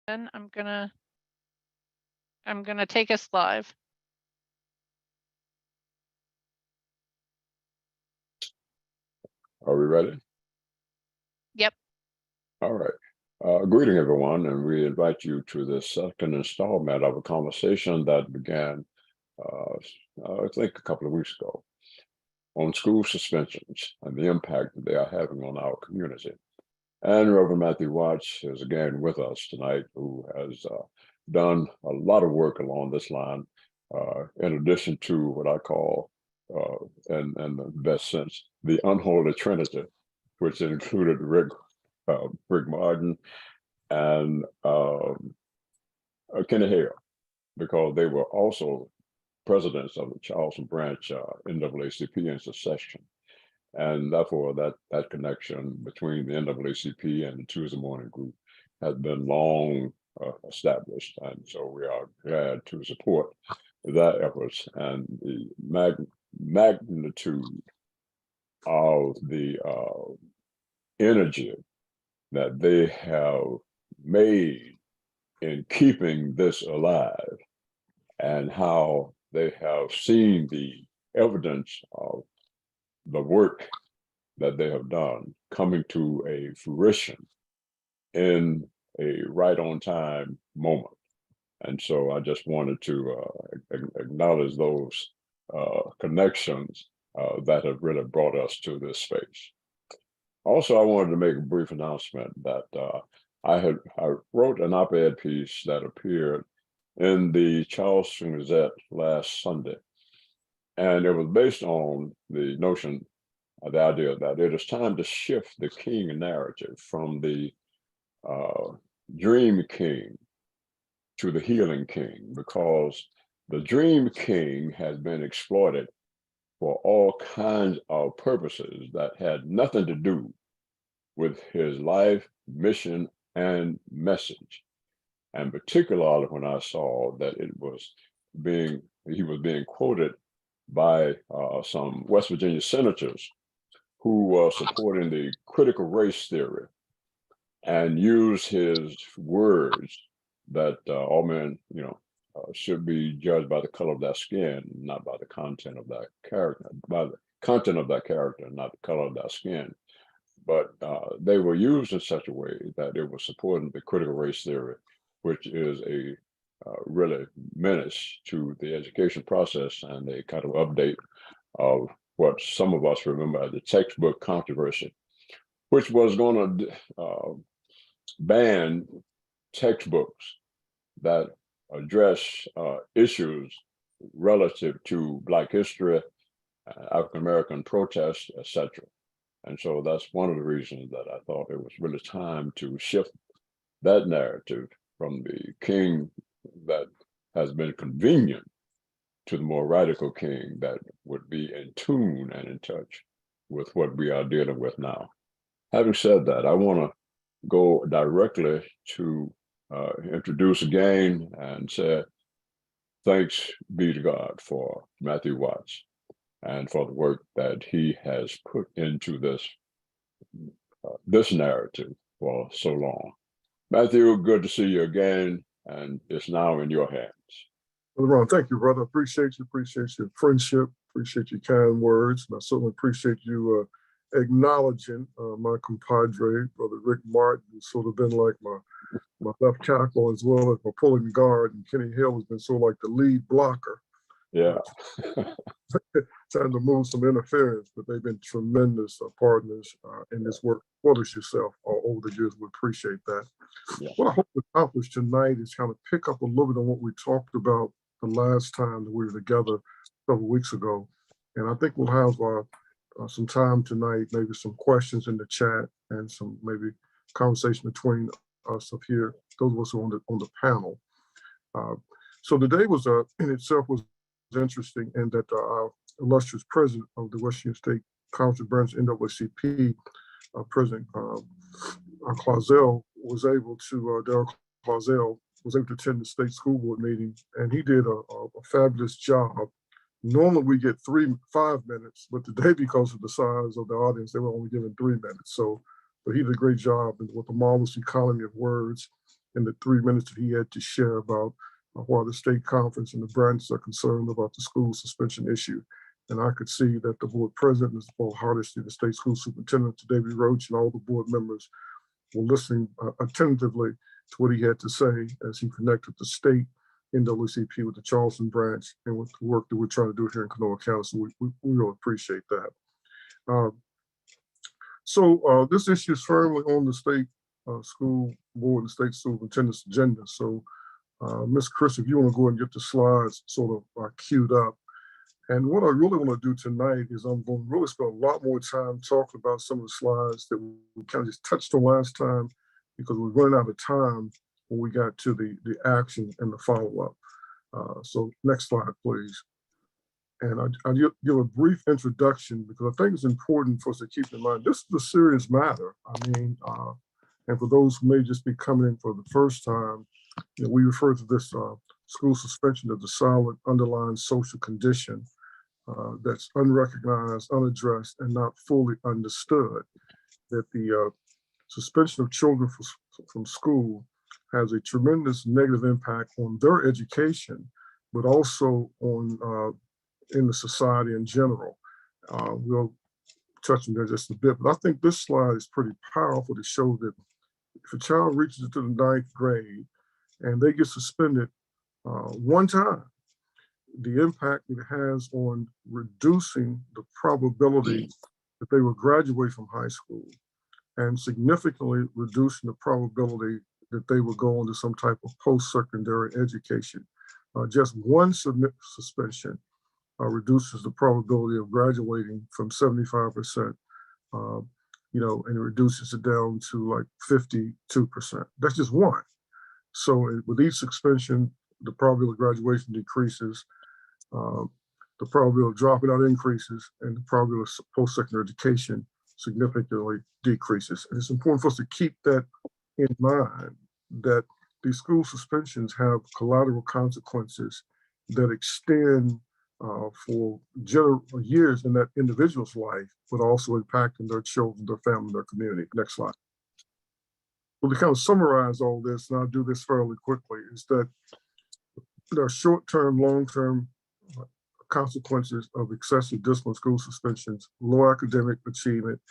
Then I'm gonna take us live. Are we ready? Yep. All right. Greeting everyone, and we invite you to the second installment of a conversation that began, I think, a couple of weeks ago on school suspensions and the impact that they are having on our community. And Reverend Matthew Watts is again with us tonight, who has done a lot of work along this line, in addition to what I call, in the best sense, the unholy trinity, which included Rick Martin and Kenny Hale, because they were also presidents of the Charleston branch NAACP in succession. And therefore, that connection between the NAACP and the Tuesday Morning Group has been long established. And so we are glad to support that efforts and the magnitude of the energy that they have made in keeping this alive, and how they have seen the evidence of the work that they have done coming to a fruition in a right on time moment. And so I just wanted to acknowledge those connections that have really brought us to this space. Also, I wanted to make a brief announcement that I wrote an op-ed piece that appeared in the Charleston Gazette last Sunday. And it was based on the notion, the idea that it is time to shift the king narrative from the dream king to the healing king, because the dream king has been exploited for all kinds of purposes that had nothing to do with his life, mission, and message. And particularly when I saw that he was being quoted by some West Virginia senators who were supporting the critical race theory, and use his words that all men, should be judged by the color of their skin, not by the content of that character, by the content of that character, not the color of their skin. But they were used in such a way that it was supporting the critical race theory, which is a really menace to the education process, and a kind of update of what some of us remember as the textbook controversy, which was going to ban textbooks that address issues relative to Black history, African-American protests, etc. And so that's one of the reasons that I thought it was really time to shift that narrative from the king that has been convenient to the more radical king that would be in tune and in touch with what we are dealing with now. Having said that, I want to go directly to introduce again and say thanks be to God for Matthew Watts and for the work that he has put into this narrative for so long. Matthew, good to see you again, and it's now in your hands. Brother Ron, thank you, brother. Appreciate your friendship, appreciate your kind words, and I certainly appreciate you acknowledging my compadre, Brother Rick Martin, who's sort of been like my left tackle as well as my pulling guard, and Kenny Hill has been sort of like the lead blocker. Yeah. Trying to move some interference, but they've been tremendous partners in this work. Brothers yourself over the years, we appreciate that. Yeah. What I hope to accomplish tonight is kind of pick up a little bit on what we talked about the last time that we were together a couple of weeks ago. And I think we'll have some time tonight, maybe some questions in the chat and some maybe conversation between us up here, those of us who are on the panel. So the day was in itself was interesting in that our illustrious president of the West Virginia State Council Branch NAACP, President Clausell, was able to, Darrell Clausell, was able to attend the state school board meeting, and he did a fabulous job. Normally we get 5 minutes, but today, because of the size of the audience, they were only given 3 minutes. So, but he did a great job with a marvelous economy of words. in the 3 minutes that he had to share about why the state conference and the branches are concerned about the school suspension issue. And I could see that the board president, Mr. Paul Hardesty, the state school superintendent, David Roach, and all the board members were listening attentively to what he had to say as he connected the state NAACP with the Charleston branch and with the work that we're trying to do here in Kanawha County. So we really appreciate that. So this issue is firmly on the state school board and state superintendent's agenda. So Ms. Chris, if you want to go and get the slides sort of queued up. And what I really want to do tonight is I'm going to really spend a lot more time talking about some of the slides that we kind of just touched on last time, because we're running out of time when we got to the action and the follow-up. So next slide, please. And I'll give a brief introduction because I think it's important for us to keep in mind, this is a serious matter. I mean, and for those who may just be coming in for the first time, you know, we refer to this school suspension as a silent underlying social condition that's unrecognized, unaddressed, and not fully understood. That the suspension of children from school has a tremendous negative impact on their education, but also on in the society in general. We'll touch on that just a bit, but I think this slide is pretty powerful to show that if a child reaches into the 9th grade and they get suspended one time, the impact it has on reducing the probability that they will graduate from high school and significantly reducing the probability that they will go into some type of post-secondary education. Just one suspension reduces the probability of graduating from 75%, you know, and it reduces it down to like 52%. That's just one. So with each suspension, the probability of graduation decreases, the probability of dropping out increases, and the probability of post-secondary education significantly decreases. And it's important for us to keep that in mind, that these school suspensions have collateral consequences that extend for years in that individual's life, but also impacting their children, their family, their community. Next slide. Well, to kind of summarize all this, and I'll do this fairly quickly, is that there are short-term, long-term consequences of excessive discipline school suspensions, low academic achievement,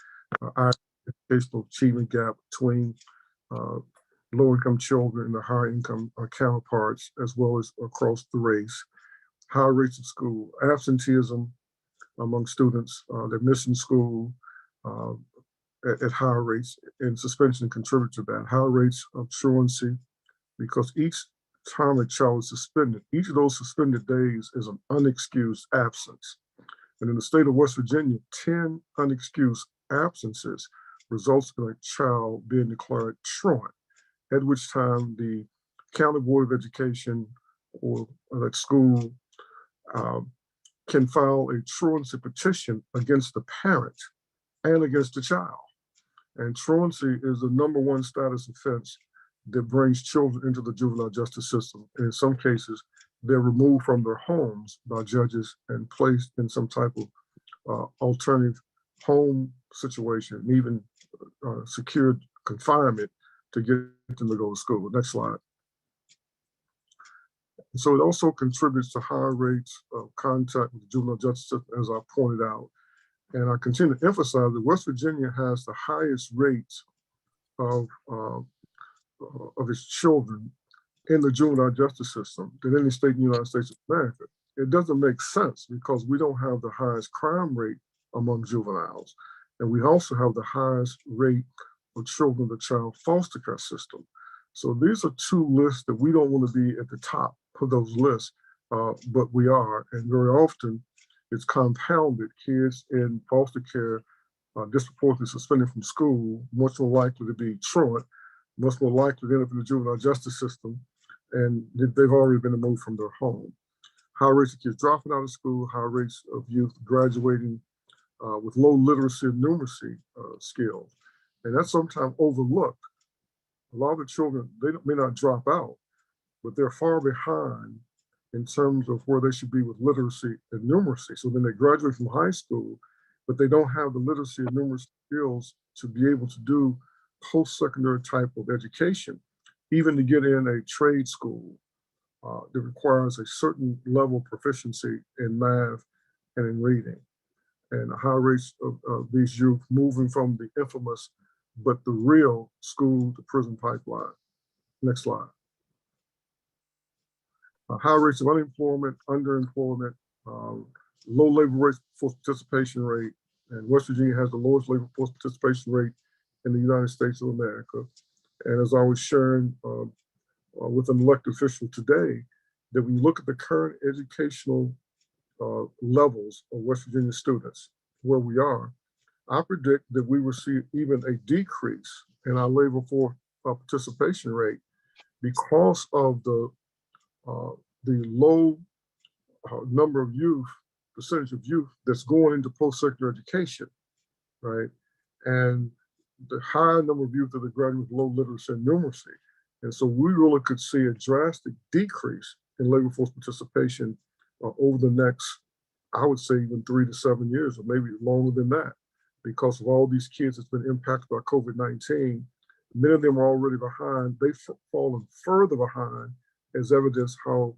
educational achievement gap between low-income children and their high-income counterparts, as well as across the race, high rates of school absenteeism among students, they're missing school at higher rates, and suspension contribute to that. High rates of truancy, because each time a child is suspended, each of those suspended days is an unexcused absence. And in the state of West Virginia, 10 unexcused absences results in a child being declared truant, at which time the County Board of Education or that school can file a truancy petition against the parent and against the child. And truancy is the #1 status offense that brings children into the juvenile justice system. And in some cases, they're removed from their homes by judges and placed in some type of alternative home situation, and even secured confinement to get them to go to school. Next slide. So it also contributes to higher rates of contact with the juvenile justice system, as I pointed out. And I continue to emphasize that West Virginia has the highest rates of its children in the juvenile justice system than any state in the United States of America. It doesn't make sense because we don't have the highest crime rate among juveniles. And we also have the highest rate of children in the child foster care system. So these are two lists that we don't want to be at the top of those lists, but we are. And very often it's compounded. Kids in foster care disproportionately suspended from school, much more likely to be truant, much more likely to end up in the juvenile justice system, and they've already been removed from their home. High rates of kids dropping out of school, high rates of youth graduating with low literacy and numeracy skills. And that's sometimes overlooked. A lot of the children, they may not drop out, but they're far behind in terms of where they should be with literacy and numeracy. So then they graduate from high school, but they don't have the literacy and numeracy skills to be able to do post-secondary type of education. even to get in a trade school that requires a certain level of proficiency in math and in reading. And high rates of these youth moving from the infamous, but the real school to prison pipeline. Next slide. High rates of unemployment, underemployment, low labor rate force participation rate, and West Virginia has the lowest labor force participation rate in the United States of America. And as I was sharing with an elected official today, that when you look at the current educational levels of West Virginia students, where we are, I predict that we will see even a decrease in our labor force participation rate because of the low number of youth, percentage of youth that's going into post-secondary education, right? And the high number of youth that are graduating with low literacy and numeracy. And so we really could see a drastic decrease in labor force participation over the next, I would say, even 3 to 7 years, or maybe longer than that, because of all these kids that's been impacted by COVID-19. Many of them are already behind. They've fallen further behind, as evidence how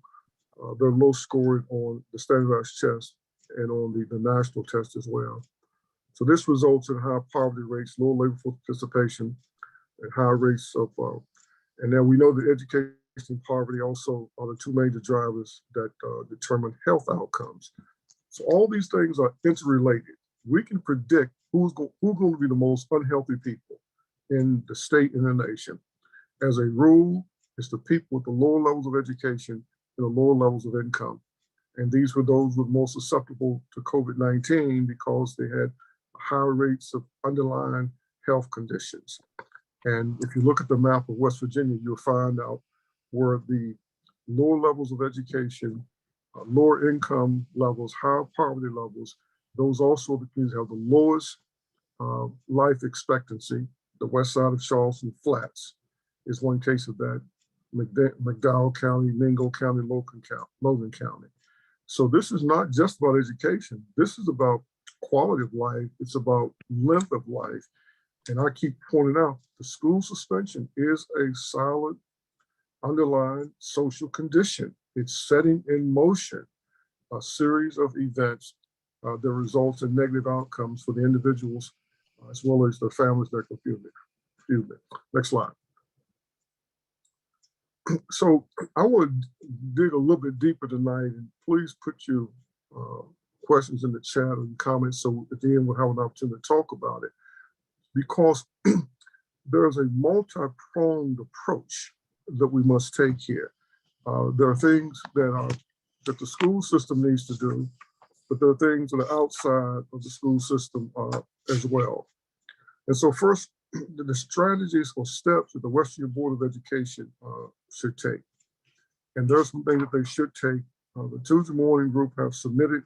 they're low scoring on the standardized test and on the national test as well. So this results in high poverty rates, low labor force participation, and high rates of, and now we know that education and poverty also are the two major drivers that determine health outcomes. So all these things are interrelated. We can predict who's going to be the most unhealthy people in the state and the nation. As a rule, it's the people with the lower levels of education and the lower levels of income. And these were those who were most susceptible to COVID-19 because they had higher rates of underlying health conditions. And if you look at the map of West Virginia, you'll find out where the lower levels of education, lower income levels, higher poverty levels, those also the communities have the lowest life expectancy. The west side of Charleston Flats is one case of that. McDowell County, Mingo County, Logan County. So this is not just about education. This is about quality of life. It's about length of life. And I keep pointing out the school suspension is a solid underlying social condition. It's setting in motion a series of events that results in negative outcomes for the individuals as well as their families that confuse it. Next slide. So I want to dig a little bit deeper tonight, and please put your questions in the chat and comments so at the end we'll have an opportunity to talk about it, because there's a multi-pronged approach that we must take here. There are things that the school system needs to do, but there are things that are outside of the school system as well. And so first, the strategies or steps that the West Virginia Board of Education should take. And there are some things that they should take. The Tuesday Morning Group have submitted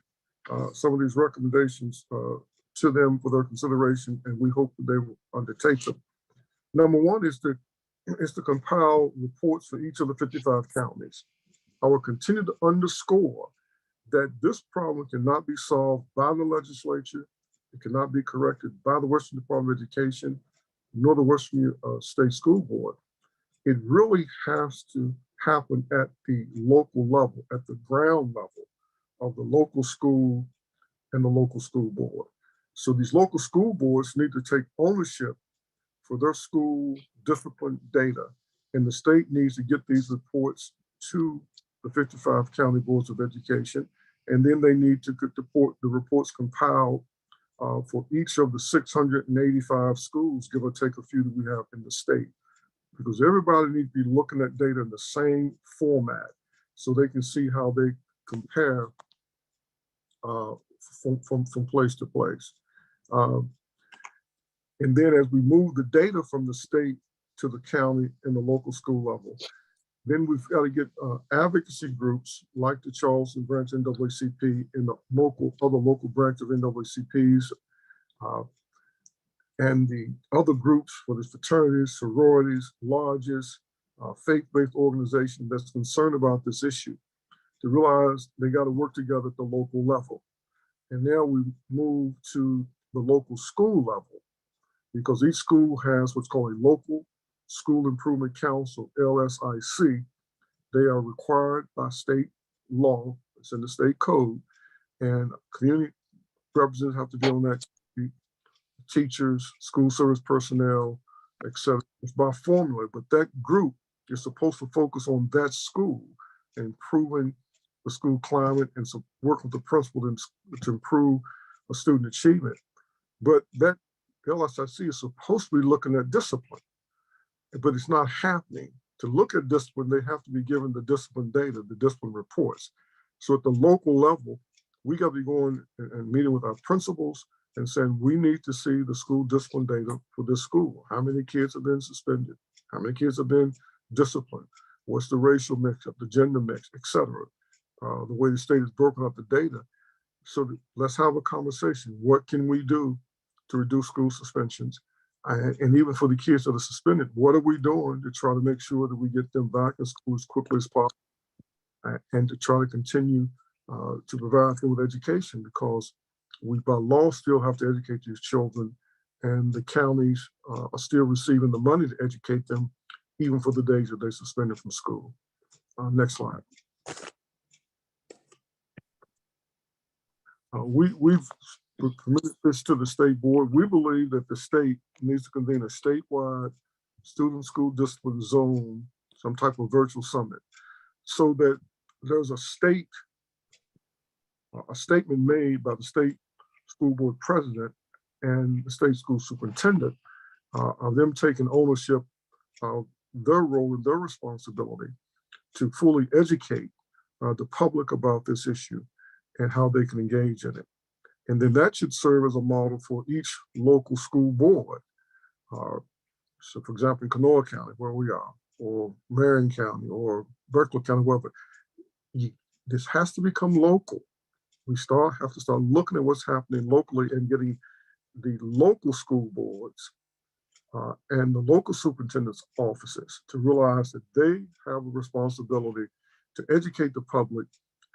some of these recommendations to them for their consideration, and we hope that they will undertake them. Number one is to compile reports for each of the 55 counties. I will continue to underscore that this problem cannot be solved by the legislature. It cannot be corrected by the West Virginia Department of Education, nor the West Virginia State School Board. It really has to happen at the local level, at the ground level of the local school and the local school board. So these local school boards need to take ownership for their school discipline data, and the state needs to get these reports to the 55 county boards of education, and then they need to get the reports compiled for each of the 685 schools, give or take a few that we have in the state, because everybody needs to be looking at data in the same format so they can see how they compare from place to place. And then as we move the data from the state to the county and the local school level, then we've got to get advocacy groups like the Charleston branch NAACP and the other local branch of NAACPs and the other groups, whether it's fraternities, sororities, lodges, faith-based organizations that's concerned about this issue, to realize they got to work together at the local level. And now we move to the local school level, because each school has what's called a local School Improvement Council, LSIC. They are required by state law, it's in the state code, and community representatives have to be on that, teachers, school service personnel, etc. It's by formula, but that group is supposed to focus on that school and improving the school climate and work with the principal to improve a student achievement. But that LSIC is supposed to be looking at discipline, but it's not happening. To look at discipline, they have to be given the discipline data, the discipline reports. So at the local level, we got to be going and meeting with our principals and saying, we need to see the school discipline data for this school. How many kids have been suspended? How many kids have been disciplined? What's the racial mix up, the gender mix, et cetera? The way the state has broken up the data. So let's have a conversation. What can we do to reduce school suspensions? And even for the kids that are suspended, what are we doing to try to make sure that we get them back in school as quickly as possible, and to try to continue to provide them with education, because we by law still have to educate these children, and the counties are still receiving the money to educate them, even for the days that they're suspended from school. Next slide. We've committed this to the state board. We believe that the state needs to convene a statewide student school discipline zone, some type of virtual summit, so that there's a statement made by the state school board president and the state school superintendent of them taking ownership of their role and their responsibility to fully educate the public about this issue and how they can engage in it. And then that should serve as a model for each local school board. So for example, in Kanawha County, where we are, or Marion County, or Berkeley County, wherever, this has to become local. We have to start looking at what's happening locally and getting the local school boards and the local superintendent's offices to realize that they have a responsibility to educate the public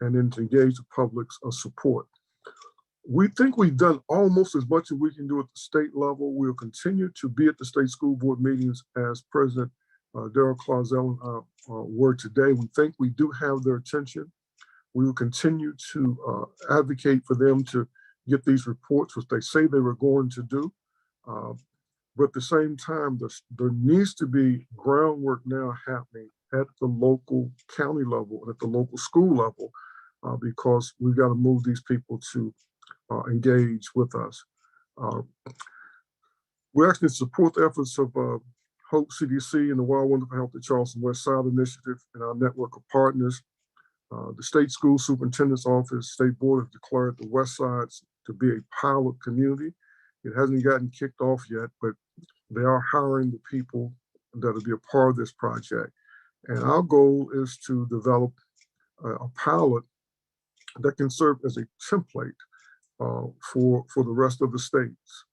and then to engage the public's support. We think we've done almost as much as we can do at the state level. We'll continue to be at the state school board meetings as President Darrell Clauzel and I were today. We think we do have their attention. We will continue to advocate for them to get these reports, which they say they were going to do. But at the same time, there needs to be groundwork now happening at the local county level and at the local school level, because we've got to move these people to engage with us. We actually support the efforts of Hope CDC and the Wild Wonderful Health at Charleston West Side Initiative and our network of partners. The state school superintendent's office, state board has declared the West Side to be a pilot community. It hasn't gotten kicked off yet, but they are hiring the people that will be a part of this project. And our goal is to develop a pilot that can serve as a template for the rest of the states,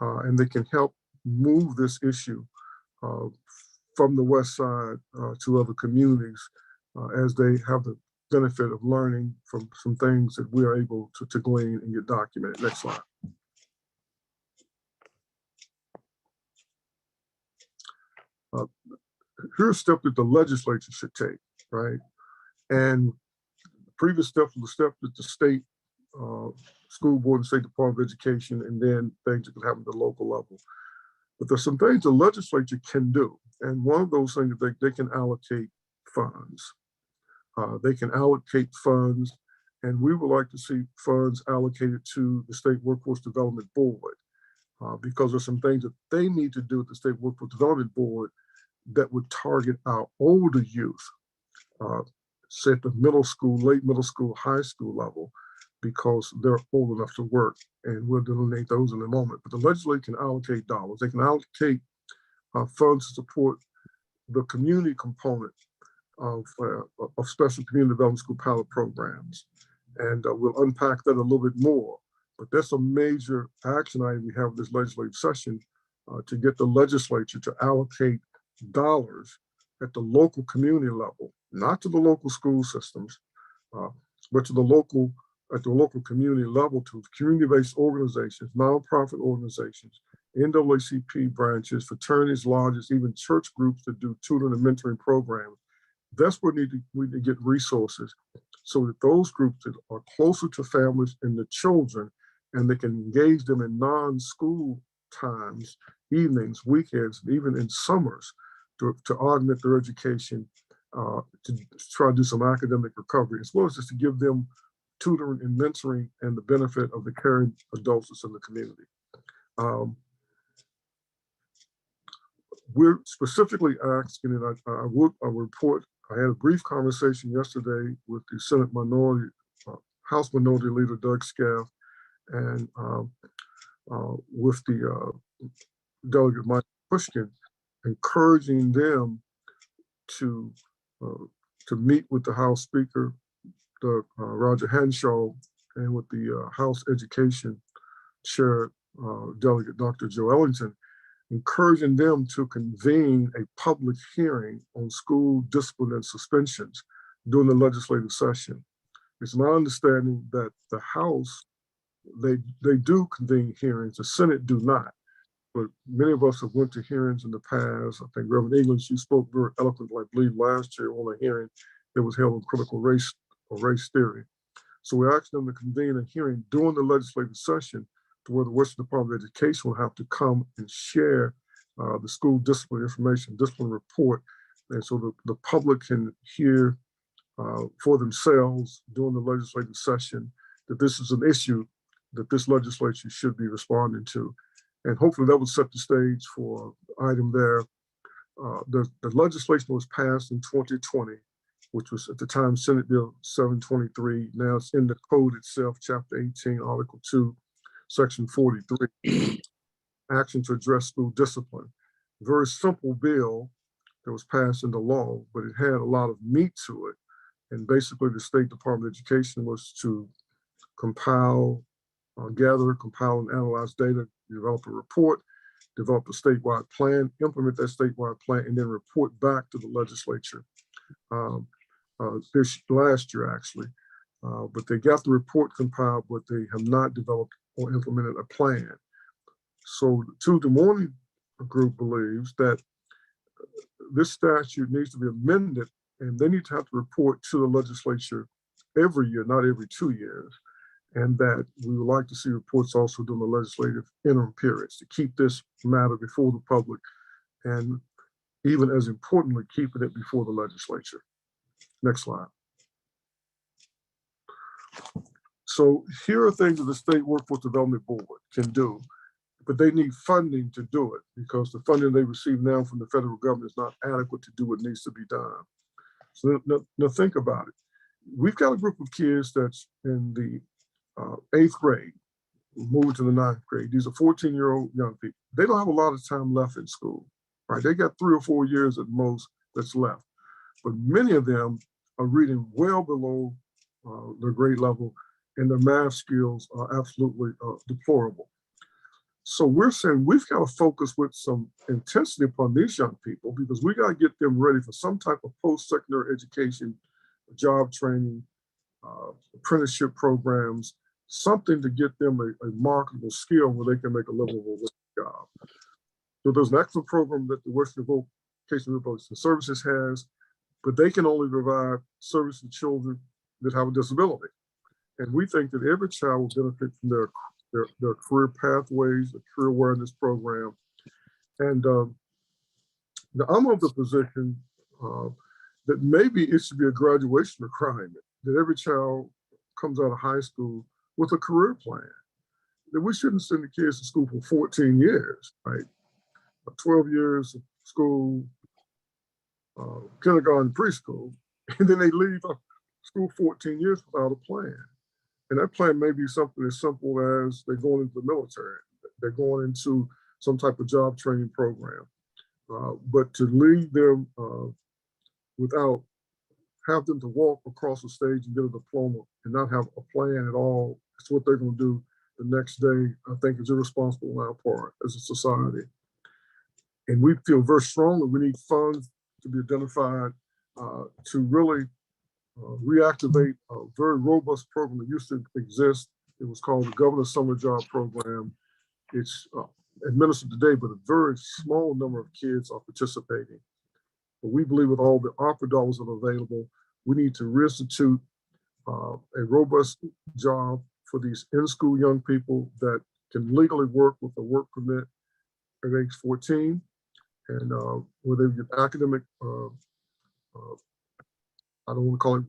and they can help move this issue from the West Side to other communities as they have the benefit of learning from some things that we are able to glean and get documented. Next slide. Here's a step that the legislature should take, right? And the previous step was the step that the state school board and state department of education, and then things that can happen at the local level. But there's some things the legislature can do. And one of those things that they can allocate funds. They can allocate funds, and we would like to see funds allocated to the State Workforce Development Board, because there's some things that they need to do at the State Workforce Development Board that would target our older youth, say at the middle school, late middle school, high school level, because they're old enough to work, and we'll delineate those in a moment. But the legislature can allocate dollars. They can allocate funds to support the community component of special community development school pilot programs. And we'll unpack that a little bit more. But that's a major action item we have this legislative session to get the legislature to allocate dollars at the local community level, not to the local school systems, but to the local, at the local community level, to community-based organizations, nonprofit organizations, NAACP branches, fraternities, lodges, even church groups that do tutoring and mentoring programs. That's where we need to get resources so that those groups that are closer to families and the children, and they can engage them in non-school times, evenings, weekends, even in summers to augment their education, to try to do some academic recovery, as well as just to give them tutoring and mentoring and the benefit of the caring adults that's in the community. We're specifically asking, and I will report, I had a brief conversation yesterday with the Senate Minority, House Minority Leader Doug Scaff, and with the Delegate Mike Pushkin, encouraging them to meet with the House Speaker, Roger Hanshaw, and with the House Education Chair, Delegate Dr. Joe Ellington, encouraging them to convene a public hearing on school discipline and suspensions during the legislative session. It's my understanding that the House, they do convene hearings, the Senate do not. But many of us have went to hearings in the past. I think Reverend English, you spoke very eloquently, I believe, last year on a hearing that was held on critical race or race theory. So we're asking them to convene a hearing during the legislative session to where the Western Department of Education will have to come and share the school discipline information, discipline report, and so the public can hear for themselves during the legislative session that this is an issue that this legislature should be responding to. And hopefully that would set the stage for the item there. The legislation was passed in 2020, which was at the time Senate Bill 723. Now it's in the code itself, Chapter 18, Article 2, Section 43, Action to Address School Discipline. Very simple bill that was passed into law, but it had a lot of meat to it. And basically the State Department of Education was to compile, gather, compile, and analyze data, develop a report, develop a statewide plan, implement that statewide plan, and then report back to the legislature. This last year, actually. But they got the report compiled, but they have not developed or implemented a plan. So the Tuesday Morning Group believes that this statute needs to be amended, and they need to have to report to the legislature every year, not every 2 years. And that we would like to see reports also during the legislative interim periods to keep this matter before the public, and even as importantly, keeping it before the legislature. Next slide. So here are things that the State Workforce Development Board can do, but they need funding to do it because the funding they receive now from the federal government is not adequate to do what needs to be done. So now think about it. We've got a group of kids that's in the 8th grade, moving to the 9th grade. These are 14-year-old young people. They don't have a lot of time left in school, right? They got 3 or 4 years at most that's left. But many of them are reading well below their grade level, and their math skills are absolutely deplorable. So we're saying we've got to focus with some intensity upon these young people because we got to get them ready for some type of post-secondary education, job training, apprenticeship programs, something to get them a marketable skill where they can make a livable job. So there's an excellent program that the Western Vocational Rehabilitation Services has, but they can only provide service to children that have a disability. And we think that every child will benefit from their career pathways, the career awareness program. And now I'm of the position that maybe it should be a graduation requirement, that every child comes out of high school with a career plan. That we shouldn't send the kids to school for 14 years, right? 12 years of school, kindergarten, preschool, and then they leave school 14 years without a plan. And that plan may be something as simple as they're going into the military, they're going into some type of job training program. But to leave them without, have them to walk across the stage and get a diploma and not have a plan at all, it's what they're going to do the next day, I think is irresponsible on our part as a society. And we feel very strongly we need funds to be identified to really reactivate a very robust program that used to exist. It was called the Governor's Summer Job Program. It's administered today, but a very small number of kids are participating. But we believe with all the ARPA dollars that are available, we need to reinstitute a robust job for these in-school young people that can legally work with a work permit at age 14, and where they get academic, I don't want to call it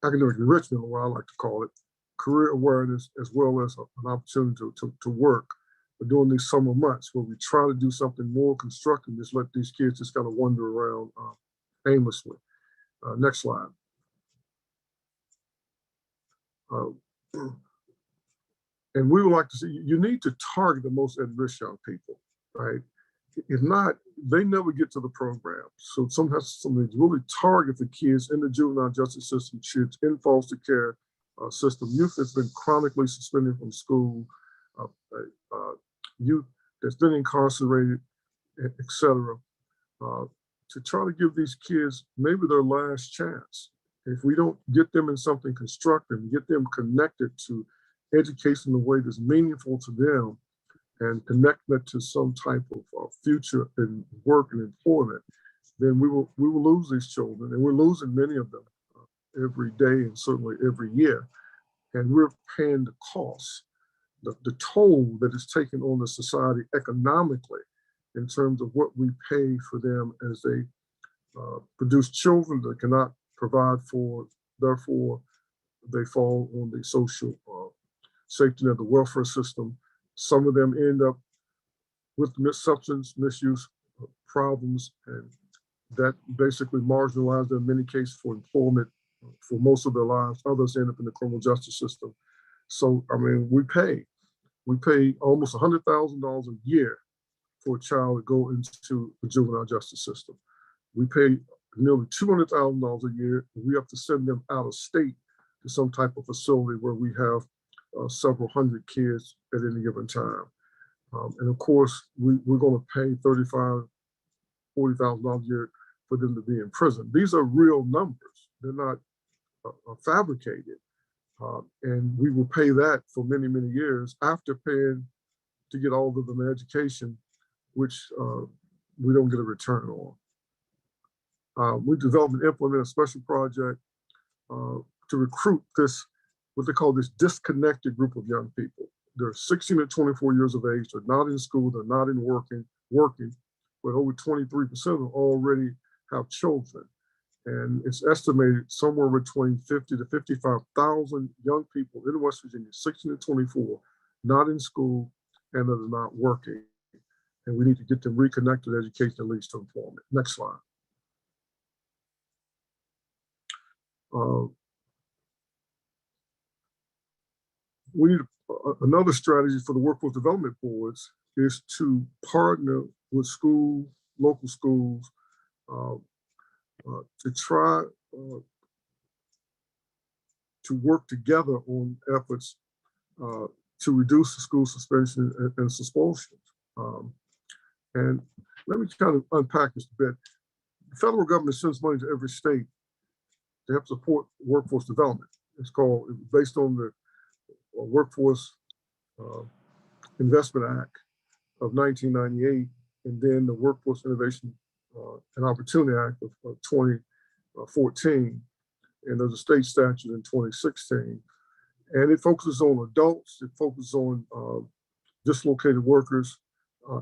academic enrichment, or what I like to call it, career awareness, as well as an opportunity to work during these summer months, where we try to do something more constructive, just let these kids just kind of wander around aimlessly. Next slide. And we would like to see, you need to target the most at-risk young people, right? If not, they never get to the program. So sometimes somebody really target the kids in the juvenile justice system, kids in foster care system, youth that's been chronically suspended from school, youth that's been incarcerated, et cetera, to try to give these kids maybe their last chance. If we don't get them in something constructive, get them connected to education in a way that's meaningful to them and connect that to some type of future in work and employment, then we will lose these children, and we're losing many of them every day and certainly every year. And we're paying the cost, the toll that is taken on the society economically in terms of what we pay for them as they produce children that cannot provide for, therefore they fall on the social safety net, the welfare system. Some of them end up with substance misuse problems, and that basically marginalizes them in many cases for employment for most of their lives. Others end up in the criminal justice system. So, I mean, we pay almost $100,000 a year for a child to go into the juvenile justice system. We pay nearly $200,000 a year. We have to send them out of state to some type of facility where we have several hundred kids at any given time. And of course, we're going to pay $35,000, $40,000 a year for them to be in prison. These are real numbers. They're not fabricated. And we will pay that for many, many years after paying to get all of them education, which we don't get a return on. We developed and implemented a special project to recruit this, what they call this disconnected group of young people. They're 16 to 24 years of age. They're not in school. They're not in working, but over 23% of them already have children. And it's estimated somewhere between 50 to 55,000 young people in West Virginia, 16 to 24, not in school and that are not working. And we need to get them reconnected. Education that leads to employment. Next slide. We need another strategy for the workforce development boards is to partner with local schools, to try to work together on efforts to reduce the school suspension and expulsions. And let me kind of unpack this a bit. The federal government sends money to every state to help support workforce development. It's based on the Workforce Investment Act of 1998, and then the Workforce Innovation and Opportunity Act of 2014, and there's a state statute in 2016. And it focuses on adults, it focuses on dislocated workers,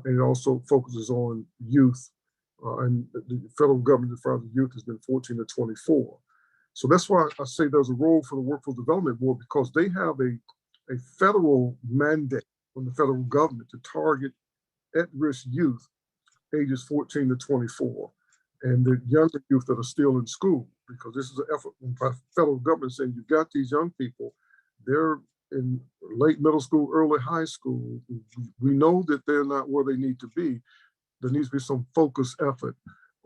and it also focuses on youth. And the federal government, as far as youth, has been 14 to 24. So that's why I say there's a role for the Workforce Development Board, because they have a federal mandate from the federal government to target at-risk youth ages 14 to 24, and the younger youth that are still in school, because this is an effort by the federal government saying you've got these young people, they're in late middle school, early high school. We know that they're not where they need to be. There needs to be some focused effort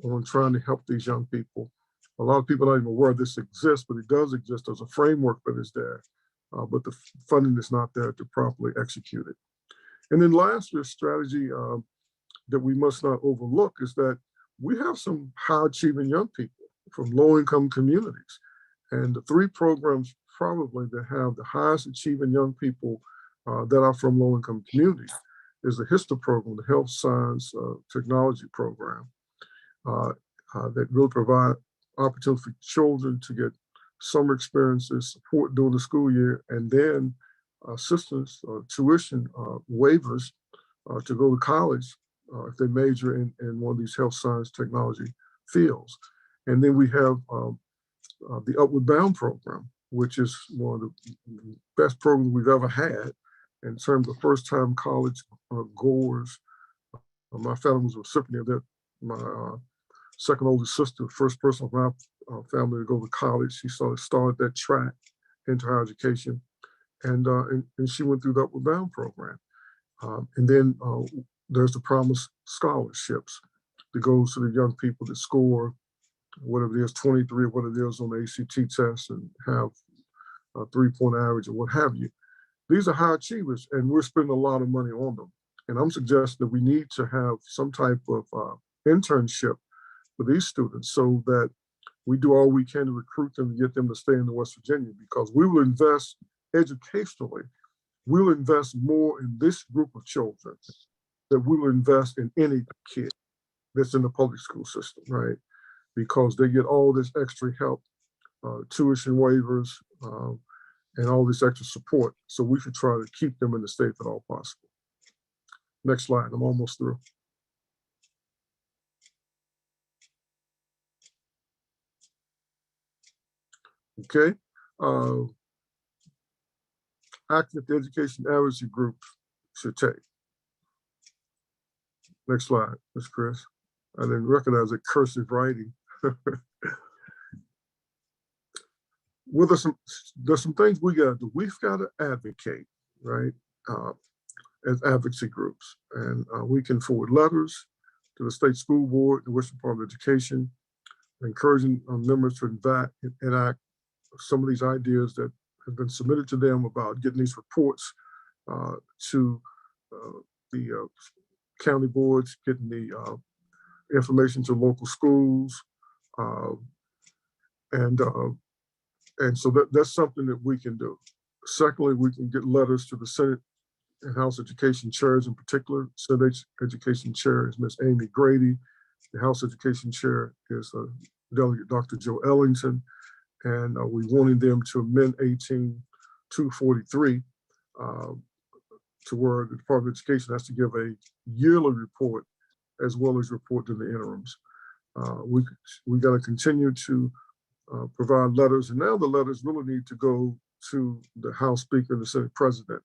on trying to help these young people. A lot of people aren't even aware this exists, but it does exist. There's a framework that is there, but the funding is not there to properly execute it. And then lastly, a strategy that we must not overlook is that we have some high achieving young people from low income communities. And the three programs probably that have the highest achieving young people that are from low-income communities is the HISTA program, the Health Science Technology Program, that will provide opportunity for children to get summer experiences, support during the school year, and then assistance, tuition waivers to go to college if they major in one of these health science technology fields. And then we have the Upward Bound program, which is one of the best programs we've ever had in terms of first-time college goers. My family was a recipient of that. My second oldest sister, first person of my family to go to college, she started that track into higher education, and she went through the Upward Bound program. And then there's the Promise Scholarships that goes to the young people that score whatever it is, 23 or what it is on the ACT test and have a 3-point average or what have you. These are high achievers, and we're spending a lot of money on them. And I'm suggesting that we need to have some type of internship for these students so that we do all we can to recruit them and get them to stay in West Virginia, because we will invest educationally. We'll invest more in this group of children than we will invest in any kid that's in the public school system, right? Because they get all this extra help, tuition waivers, and all this extra support. So we should try to keep them in the state if at all possible. Next slide, I'm almost through. Okay. Action that the education advocacy group should take. Next slide, Ms. Chris. I didn't recognize it, cursive writing. Well, there's some things we got to do. We've got to advocate, right, as advocacy groups. And we can forward letters to the state school board, the Western Department of Education, encouraging members to enact some of these ideas that have been submitted to them about getting these reports to the county boards, getting the information to local schools, and so that's something that we can do. Secondly, we can get letters to the Senate and House Education chairs in particular. Senate Education Chair is Ms. Amy Grady. The House Education Chair is Delegate Dr. Joe Ellington. And we wanted them to amend 18243 to where the Department of Education has to give a yearly report as well as report to the interims. We got to continue to provide letters, and now the letters really need to go to the House Speaker and the Senate President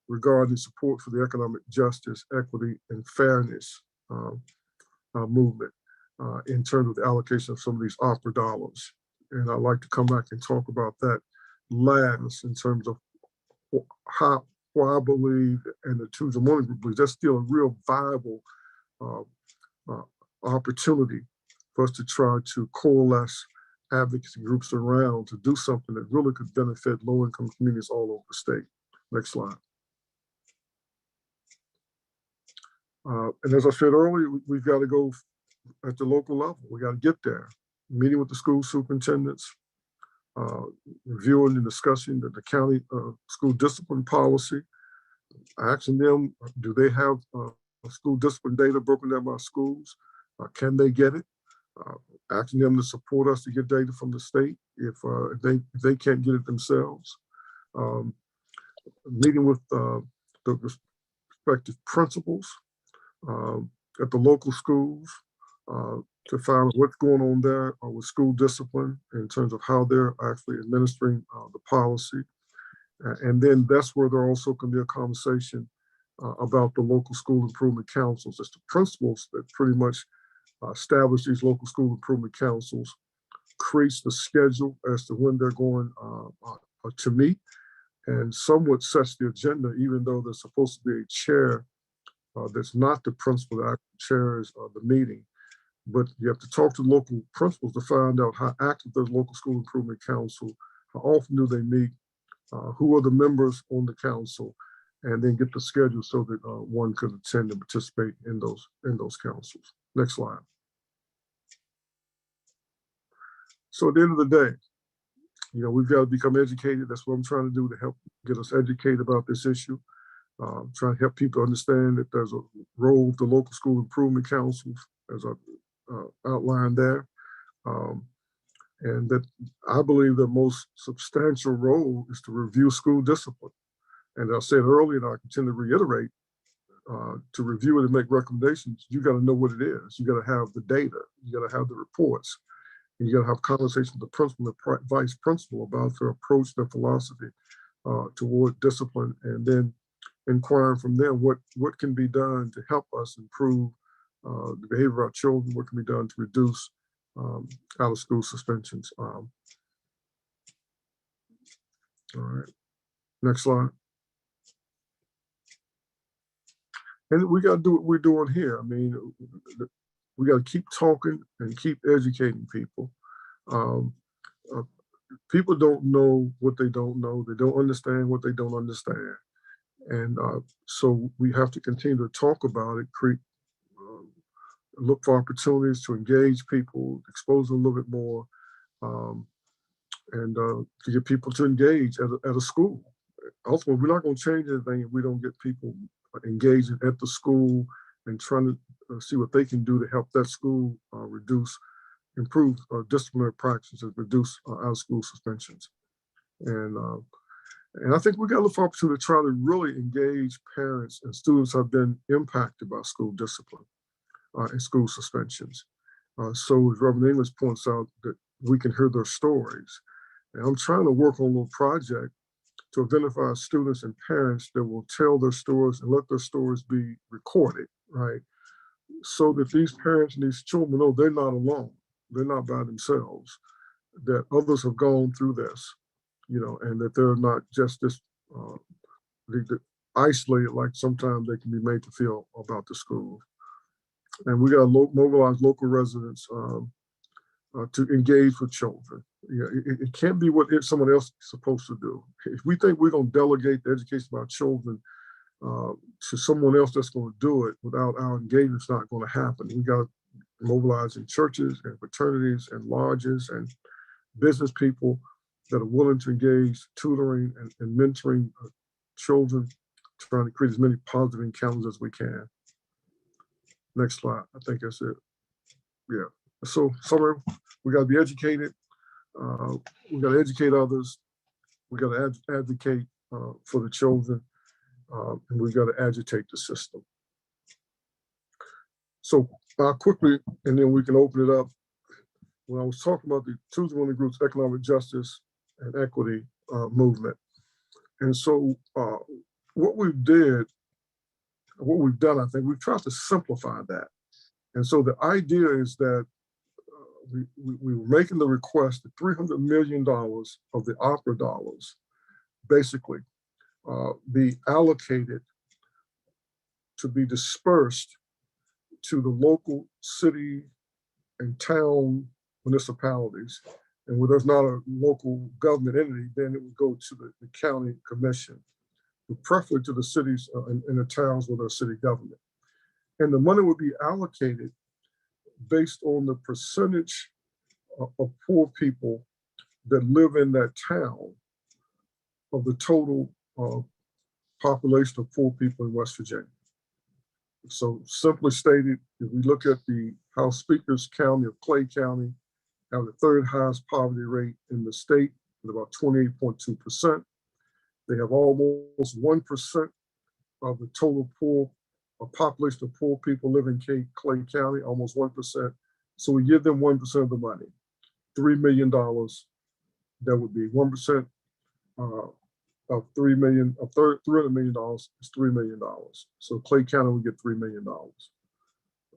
regarding support for the economic justice, equity, and fairness movement in terms of the allocation of some of these opera dollars. And I'd like to come back and talk about that last in terms of why I believe, and the Tuesday Morning Group believes, that's still a real viable opportunity for us to try to coalesce advocacy groups around to do something that really could benefit low-income communities all over the state. Next slide. And as I said earlier, we've got to go at the local level. We got to get there, meeting with the school superintendents, reviewing and discussing the county school discipline policy, asking them, do they have school discipline data broken down by schools? Can they get it? Asking them to support us to get data from the state if they can't get it themselves. Meeting with the respective principals at the local schools to find out what's going on there with school discipline in terms of how they're actually administering the policy. And then that's where there also can be a conversation about the local school improvement councils. It's the principals that pretty much establish these local school improvement councils, creates the schedule as to when they're going to meet, and somewhat sets the agenda, even though there's supposed to be a chair that's not the principal that actually chairs the meeting. But you have to talk to local principals to find out how active the local school improvement council, how often do they meet, who are the members on the council, and then get the schedule so that one could attend and participate in those councils. Next slide. So at the end of the day, You know, we've got to become educated. That's what I'm trying to do to help get us educated about this issue. Trying to help people understand that there's a role of the local school improvement councils, as I outlined there. And that I believe the most substantial role is to review school discipline. And I said earlier, and I continue to reiterate, to review it and make recommendations, you got to know what it is. You got to have the data. You got to have the reports. And you got to have conversations with the principal and the vice principal about their approach, their philosophy toward discipline, and then inquiring from them what can be done to help us improve the behavior of our children, what can be done to reduce out of school suspensions. All right, next slide. And we got to do what we're doing here. I mean, we got to keep talking and keep educating people. People don't know what they don't know. They don't understand what they don't understand. And so we have to continue to talk about it, look for opportunities to engage people, expose them a little bit more, and to get people to engage at a school. Ultimately, we're not going to change anything if we don't get people engaging at the school and trying to see what they can do to help that school improve disciplinary practices, reduce out-of-school suspensions. And I think we got to look for opportunity to try to really engage parents and students who have been impacted by school discipline and school suspensions. So as Reverend English points out, that we can hear their stories. And I'm trying to work on a little project to identify students and parents that will tell their stories and let their stories be recorded, right? So that these parents and these children know they're not alone. They're not by themselves, that others have gone through this, you know, and that they're not just this isolated like sometimes they can be made to feel about the school. And we got to mobilize local residents to engage with children. It can't be what someone else is supposed to do. If we think we're going to delegate the education of our children to someone else that's going to do it without our engagement, it's not going to happen. We got to mobilize in churches and fraternities and lodges and business people that are willing to engage tutoring and mentoring children, trying to create as many positive encounters as we can. Next slide. I think that's it. Yeah. So summary, we got to be educated. We got to educate others. We got to advocate for the children, and we got to agitate the system. So quickly, and then we can open it up. When I was talking about the Tuesday Morning Group's economic justice and equity movement, and so what we've done, I think we've tried to simplify that. And so the idea is that we were making the request that $300 million of the opera dollars basically be allocated to be dispersed to the local city and town municipalities. And where there's not a local government entity, then it would go to the county commission, preferably to the cities and the towns with their city government. And the money would be allocated based on the percentage of poor people that live in that town of the total population of poor people in West Virginia. So simply stated, if we look at the House Speaker's County of Clay County, have the third highest poverty rate in the state at about 28.2%. They have almost 1% of the total poor population of poor people living in Clay County, almost 1%. So we give them 1% of the money, $3 million. That would be 1% of $300 million is $3 million. So Clay County would get $3 million.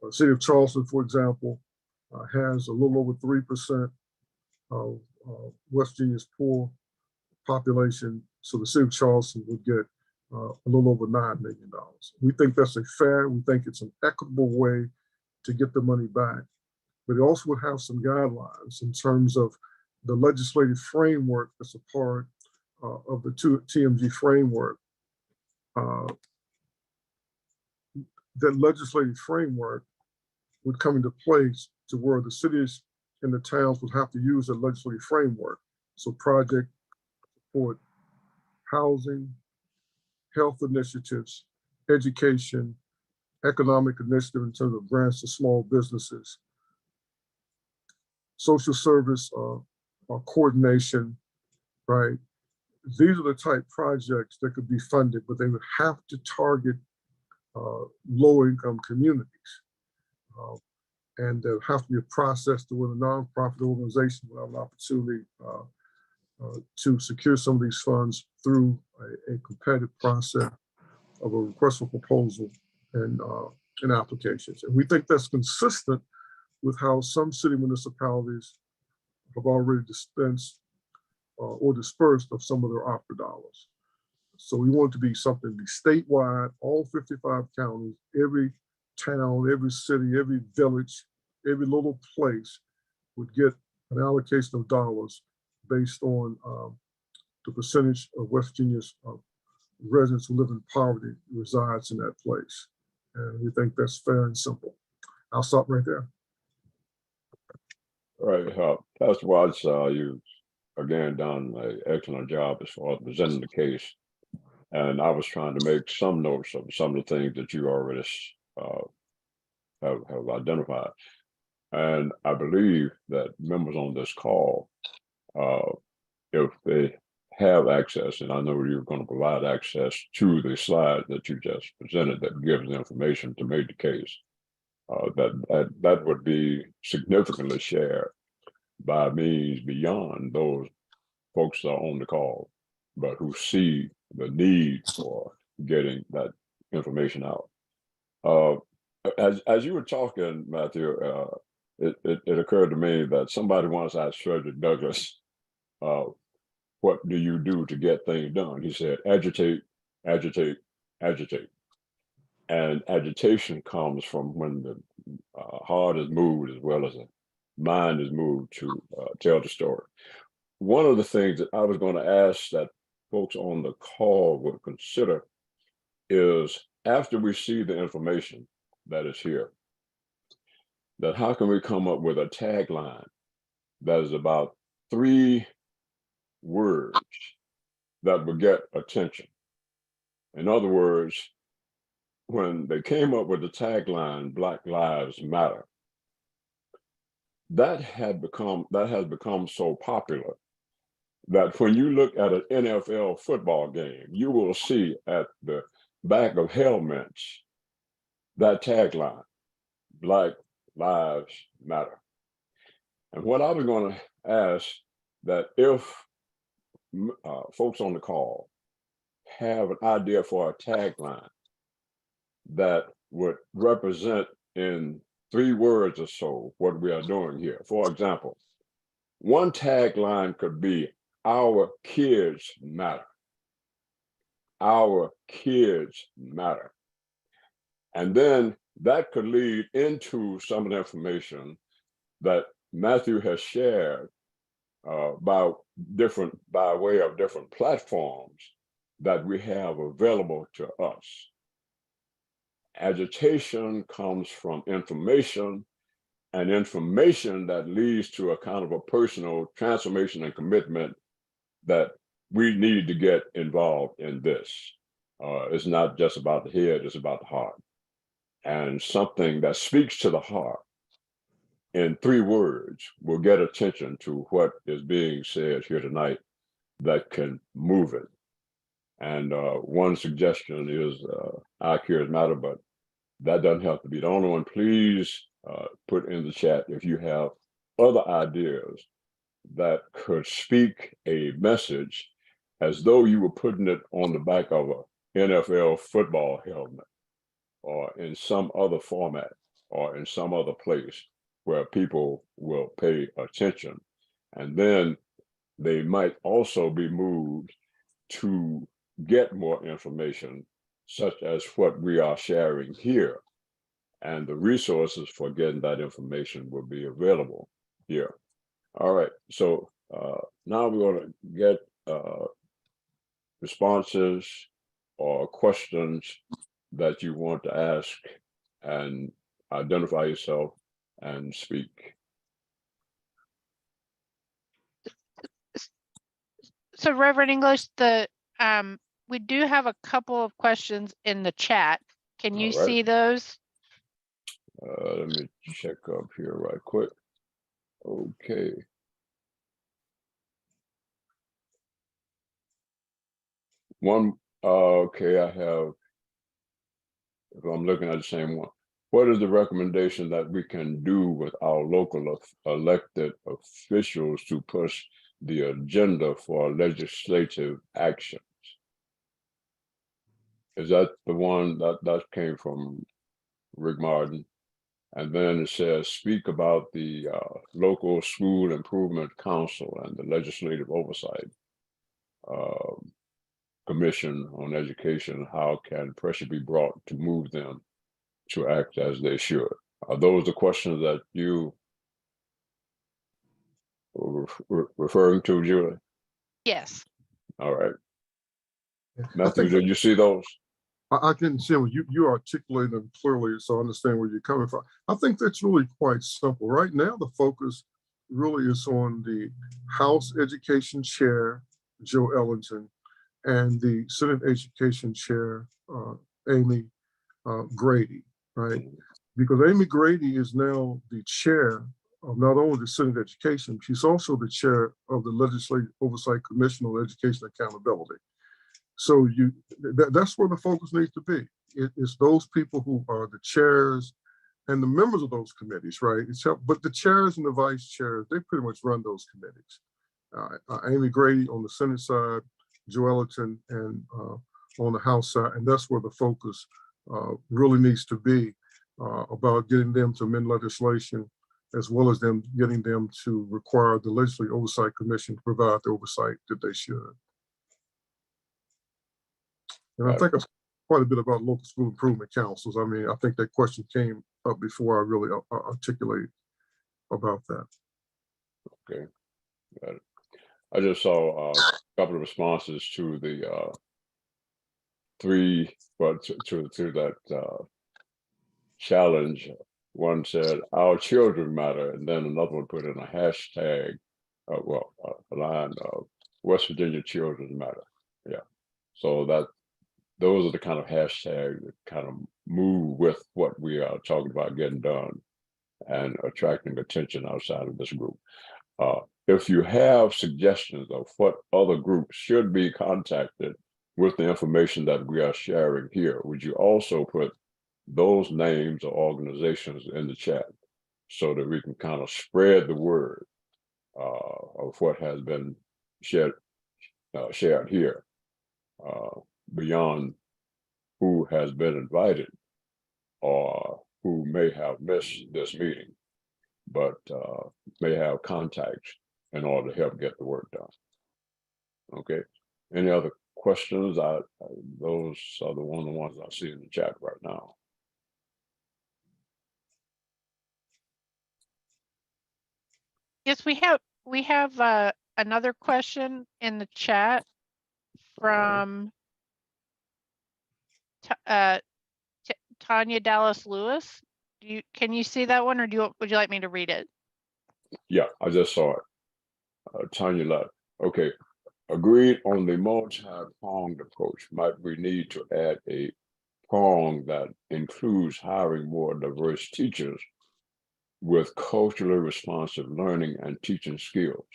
The city of Charleston, for example, has a little over 3% of West Virginia's poor population. So the city of Charleston would get a little over $9 million. We think that's we think it's an equitable way to get the money back, but it also would have some guidelines in terms of the legislative framework that's a part of the TMG framework. That legislative framework would come into place to where the cities and the towns would have to use a legislative framework. So project support housing, health initiatives, education, economic initiative in terms of grants to small businesses, social service coordination, right? These are the type projects that could be funded, but they would have to target low-income communities. And there have to be a process to where a nonprofit organization will have an opportunity to secure some of these funds through a competitive process of a request for proposal and applications. And we think that's consistent with how some city municipalities have already dispensed or dispersed of some of their opera dollars. So we want it to be something be statewide, all 55 counties, every town, every city, every village, every little place would get an allocation of dollars based on the percentage of West Virginia's residents who live in poverty resides in that place. And we think that's fair and simple. I'll stop right there. All right, Pastor Watts, you again done an excellent job as far as presenting the case. And I was trying to make some notes of some of the things that you already have identified. And I believe that members on this call, if they have access, and I know you're going to provide access to the slide that you just presented that gives the information to make the case, that would be significantly shared by means beyond those folks that are on the call, but who see the need for getting that information out. As you were talking, Matthew, it occurred to me that somebody once asked Frederick Douglass, what do you do to get things done? He said, agitate, agitate, agitate. And agitation comes from when the heart is moved as well as the mind is moved to tell the story. One of the things that I was going to ask that folks on the call would consider is, after we see the information that is here, that how can we come up with a tagline that is about 3 words that would get attention? In other words, when they came up with the tagline, Black Lives Matter, that has become so popular that when you look at an NFL football game, you will see at the back of helmets that tagline, Black Lives Matter. And what I was going to ask, that if folks on the call have an idea for a tagline that would represent in 3 words or so what we are doing here. For example, one tagline could be, our kids matter. Our kids matter. And then that could lead into some of the information that Matthew has shared by way of different platforms that we have available to us. Agitation comes from information, and information that leads to a kind of a personal transformation and commitment that we need to get involved in this. It's not just about the head, it's about the heart. And something that speaks to the heart in 3 words will get attention to what is being said here tonight that can move it. And one suggestion is our kids matter, but that doesn't have to be the only one. Please put in the chat if you have other ideas that could speak a message as though you were putting it on the back of an NFL football helmet, or in some other format, or in some other place where people will pay attention. And then they might also be moved to get more information, such as what we are sharing here. And the resources for getting that information will be available here. All right, so now we're going to get responses or questions that you want to ask, and identify yourself and speak. So Reverend English, we do have a couple of questions in the chat. Can you All right. see those? Let me check up here right quick. Okay. One, okay, I have, if I'm looking at the same one, what is the recommendation that we can do with our local elected officials to push the agenda for legislative actions? Is that the one that came from Rick Martin? And then it says, speak about the local school improvement council and the legislative oversight commission on education. How can pressure be brought to move them to act as they should? Are those the questions that you were referring to, Julie? Yes. All right. I Matthew, think did you see those? I didn't see them. You articulate them clearly, so I understand where you're coming from. I think that's really quite simple. Right now, the focus really is on the House Education Chair, Joe Ellington, and the Senate Education Chair, Amy Grady, right? Because Amy Grady is now the chair of not only the Senate Education, she's also the chair of the Legislative Oversight Commission on Education Accountability. So that's where the focus needs to be. It's those people who are the chairs and the members of those committees, right? But the chairs and the vice chairs, they pretty much run those committees. Amy Grady on the Senate side, Joe Ellington, and on the House side, and that's where the focus really needs to be about getting them to amend legislation, as well as them getting them to require the Legislative Oversight Commission to provide the oversight that they should. And I think that's quite a bit about local school improvement councils. I mean, I think that question came up before I really articulated about that. Okay, got it. I just saw a couple of responses to the to that challenge. One said, our children matter, and then another one put in a hashtag, a line of West Virginia children matter. Yeah, so those are the kind of hashtags that kind of move with what we are talking about getting done and attracting attention outside of this group. If you have suggestions of what other groups should be contacted with the information that we are sharing here, would you also put those names or organizations in the chat so that we can kind of spread the word of what has been shared here beyond who has been invited or who may have missed this meeting, but may have contacts in order to help get the work done. Okay, any other questions? Those are the ones I see in the chat right now. Yes, we have another question in the chat from Tanya Dallas Lewis. Can you see that one, or would you like me to read it? Yeah, I just saw it. Tanya Lott. Okay, agreed on the multi-pronged approach. Might we need to add a prong that includes hiring more diverse teachers with culturally responsive learning and teaching skills,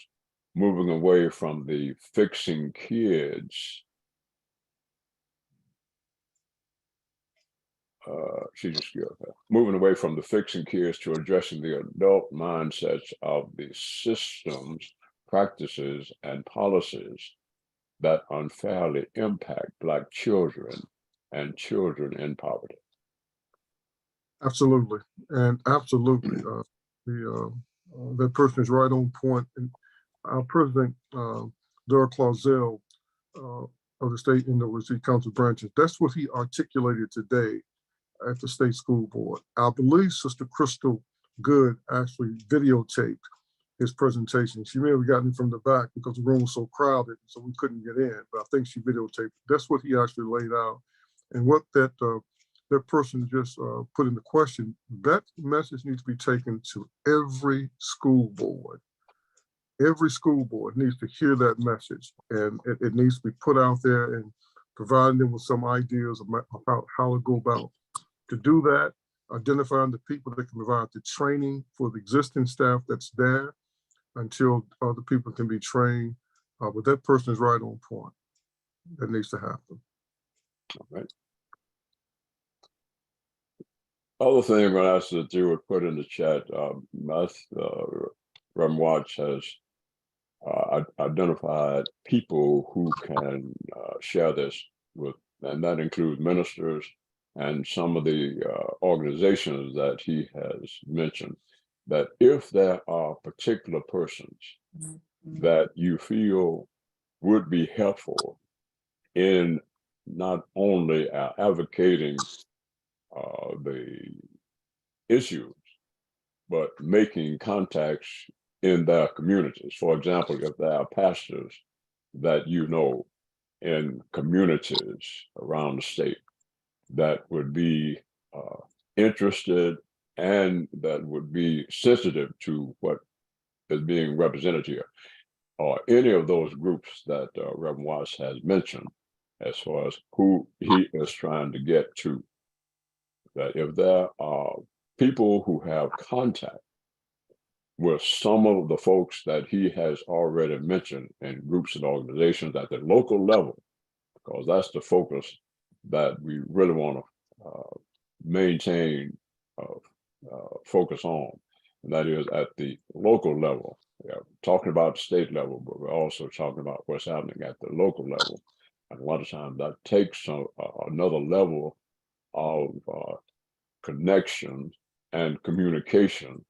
moving away from the fixing kids moving away from the fixing kids to addressing the adult mindsets of the systems, practices, and policies that unfairly impact Black children and children in poverty. Absolutely, and absolutely, that person is right on point. And our president, Dara Clausell, of the State University Council branches, that's what he articulated today at the state school board. I believe Sister Crystal Good actually videotaped his presentation. She may have gotten it from the back because the room was so crowded, so we couldn't get in, but I think she videotaped. That's what he actually laid out. And what that person just put in the question, that message needs to be taken to every school board. every school board needs to hear that message, and it needs to be put out there and providing them with some ideas about how to go about to do that, identifying the people that can provide the training for the existing staff that's there until other people can be trained. But that person is right on point. That needs to happen. All right. Other thing I'm going to ask that you would put in the chat, Reverend Watts has identified people who can share this with, and that includes ministers and some of the organizations that he has mentioned, that if there are particular persons that you feel would be helpful in not only advocating the issues, but making contacts in their communities. For example, if there are pastors that you know in communities around the state that would be interested and that would be sensitive to what is being represented here, or any of those groups that Reverend Watts has mentioned, as far as who he is trying to get to, that if there are people who have contact with some of the folks that he has already mentioned in groups and organizations at the local level, because that's the focus that we really want to maintain focus on, and that is at the local level. Yeah, talking about the state level, but we're also talking about what's happening at the local level. And a lot of times that takes another level of connection and communication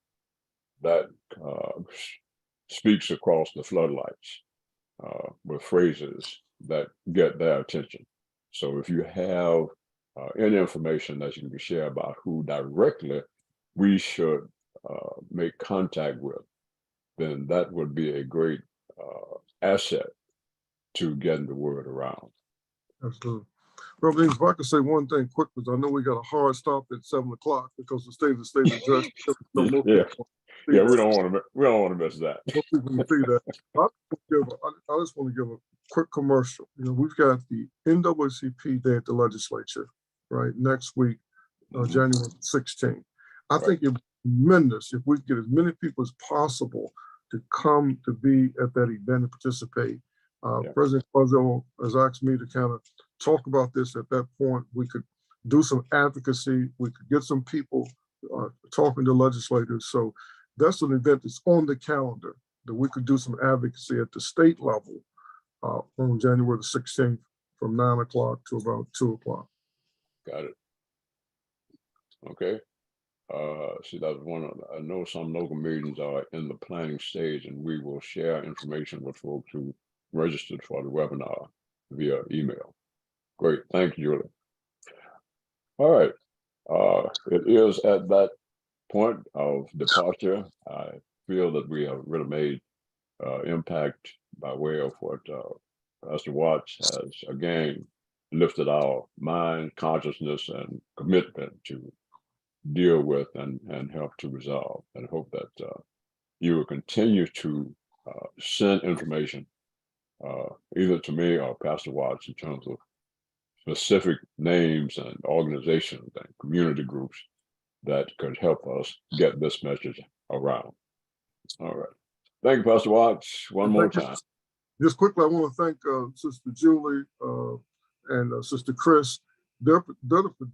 that speaks across the floodlights with phrases that get their attention. So if you have any information that you can share about who directly we should make contact with, then that would be a great asset to getting the word around. Absolutely. Reverend, if I could say one thing quick, because I know we got a hard stop at 7 o'clock because the state address. Yeah, we don't want to miss that. Most people can see that. I just want to give a quick commercial. You know, we've got the NAACP Day at the legislature, right, next week, January 16th. I think it'd be tremendous if we get as many people as possible to come to be at that event and participate. President Quazzo has asked me to kind of talk about this at that point. We could do some advocacy. We could get some people talking to legislators. So that's an event that's on the calendar that we could do some advocacy at the state level on January the 16th from 9 o'clock to about 2 o'clock. Got it. Okay. See, that's one of, I know some local meetings are in the planning stage, and we will share information with folks who registered for the webinar via email. Great, thank you, Julie. All right, it is at that point of departure. I feel that we have really made impact by way of what Pastor Watts has again lifted our mind, consciousness, and commitment to deal with and help to resolve. And hope that you will continue to send information either to me or Pastor Watts in terms of specific names and organizations and community groups that could help us get this message around. All right. Thank you, Pastor Watts, one more time. Just quickly, I want to thank Sister Julie and Sister Chris. They're the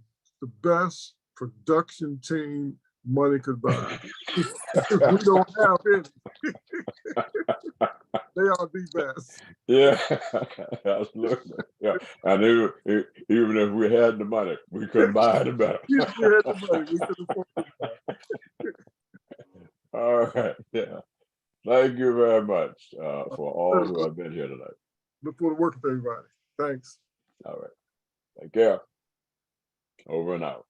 best production team money could buy. We don't have any. They are the best. Yeah, absolutely. Yeah, and even if we had the money, we couldn't buy it better. If we had the money, we could afford it. All right. Yeah. Thank you very much for all who have been here tonight. Look forward to working with everybody. Thanks. All right. Take care. Over and out.